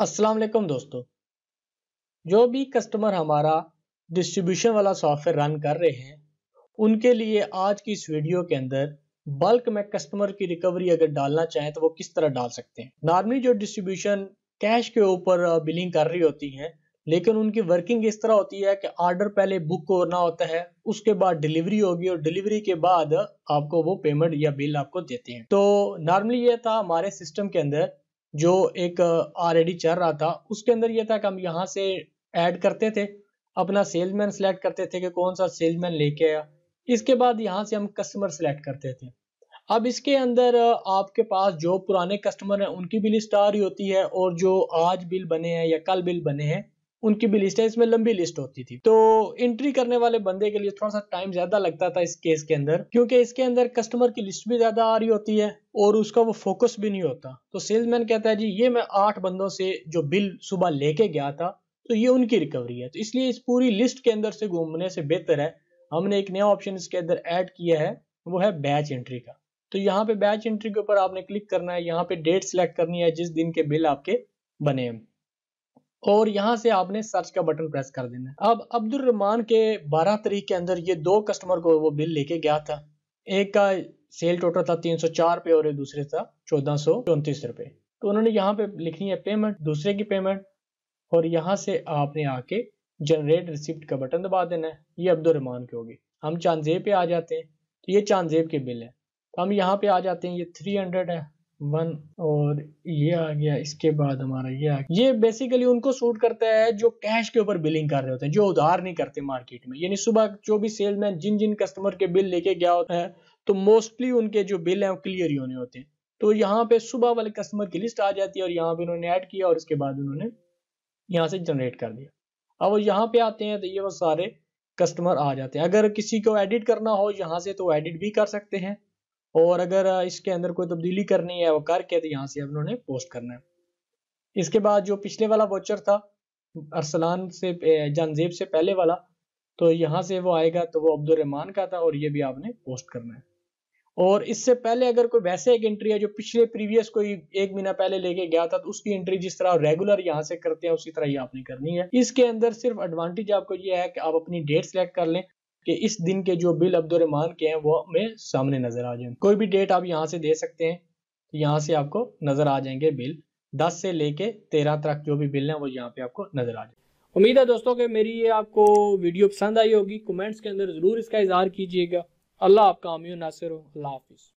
अस्सलाम वालेकुम दोस्तों। जो भी कस्टमर हमारा डिस्ट्रीब्यूशन वाला सॉफ्टवेयर रन कर रहे हैं, उनके लिए आज की इस वीडियो के अंदर बल्क में कस्टमर की रिकवरी अगर डालना चाहें तो वो किस तरह डाल सकते हैं। नॉर्मली जो डिस्ट्रीब्यूशन कैश के ऊपर बिलिंग कर रही होती हैं, लेकिन उनकी वर्किंग इस तरह होती है कि ऑर्डर पहले बुक करना होता है, उसके बाद डिलीवरी होगी और डिलीवरी के बाद आपको वो पेमेंट या बिल आपको देते हैं। तो नॉर्मली ये था हमारे सिस्टम के अंदर जो एक ऑलरेडी चल रहा था, उसके अंदर ये था कि हम यहाँ से ऐड करते थे, अपना सेल्समैन सेलेक्ट करते थे कि कौन सा सेल्समैन लेके आया। इसके बाद यहाँ से हम कस्टमर सेलेक्ट करते थे। अब इसके अंदर आपके पास जो पुराने कस्टमर हैं उनकी भी लिस्ट आ रही होती है और जो आज बिल बने हैं या कल बिल बने हैं उनकी भी लिस्ट है। इसमें लंबी लिस्ट होती थी, तो एंट्री करने वाले बंदे के लिए थोड़ा सा टाइम ज्यादा लगता था इस केस के अंदर, क्योंकि इसके अंदर कस्टमर की लिस्ट भी ज्यादा आ रही होती है और उसका वो फोकस भी नहीं होता। तो सेल्समैन कहता है जी ये मैं 8 बंदों से जो बिल सुबह लेके गया था तो ये उनकी रिकवरी है। तो इसलिए इस पूरी लिस्ट के अंदर से घूमने से बेहतर है हमने एक नया ऑप्शन इसके अंदर ऐड किया है, वो है बैच एंट्री का। तो यहाँ पे बैच एंट्री के ऊपर आपने क्लिक करना है, यहाँ पे डेट सिलेक्ट करनी है जिस दिन के बिल आपके बने हैं और यहाँ से आपने सर्च का बटन प्रेस कर देना है। अब अब्दुल रहमान के 12 तारीख के अंदर ये 2 कस्टमर को वो बिल लेके गया था। एक का सेल टोटल था 304 रुपए और दूसरे था 1434 रुपए। तो उन्होंने यहाँ पे लिखनी है पेमेंट, दूसरे की पेमेंट, और यहाँ से आपने आके जनरेट रिसिप्ट का बटन दबा देना है। ये अब्दुल रहमान की होगी। हम चांदजेब पे आ जाते हैं, तो ये चांदजेब के बिल है। तो हम यहाँ पे आ जाते हैं, ये 300 है 1 और ये आ गया। इसके बाद हमारा ये आ गया। ये बेसिकली उनको सूट करता है जो कैश के ऊपर बिलिंग कर रहे होते हैं, जो उधार नहीं करते मार्केट में। यानी सुबह जो भी सेलमैन जिन जिन कस्टमर के बिल लेके गया होता है तो मोस्टली उनके जो बिल है वो क्लियर ही होने होते हैं। तो यहाँ पे सुबह वाले कस्टमर की लिस्ट आ जाती है और यहाँ पे उन्होंने ऐड किया और उसके बाद उन्होंने यहाँ से जनरेट कर दिया। अब यहाँ पे आते हैं तो ये वो सारे कस्टमर आ जाते हैं। अगर किसी को एडिट करना हो यहाँ से तो एडिट भी कर सकते हैं, और अगर इसके अंदर कोई तब्दीली करनी है वो करके तो यहाँ से उन्होंने पोस्ट करना है। इसके बाद जो पिछले वाला वोचर था अरसलान से जानजेब से पहले वाला, तो यहाँ से वो आएगा तो वो अब्दुल रहमान का था और ये भी आपने पोस्ट करना है। और इससे पहले अगर कोई वैसे एक एंट्री है जो पिछले प्रीवियस कोई 1 महीना पहले लेके गया था तो उसकी एंट्री जिस तरह रेगुलर यहाँ से करते हैं उसी तरह ही आपने करनी है। इसके अंदर सिर्फ एडवांटेज आपको ये है कि आप अपनी डेट सेलेक्ट कर लें कि इस दिन के जो बिल अब्दुल रहमान के हैं वो हमें सामने नजर आ जाए। कोई भी डेट आप यहाँ से दे सकते हैं, तो यहाँ से आपको नजर आ जाएंगे बिल 10 से लेके 13 तक जो भी बिल हैं वो यहाँ पे आपको नजर आ जाए। उम्मीद है दोस्तों कि मेरी ये आपको वीडियो पसंद आई होगी। कमेंट्स के अंदर जरूर इसका इजहार कीजिएगा। अल्लाह आपका आमीन नासिर हो। अल्लाह हाफिज।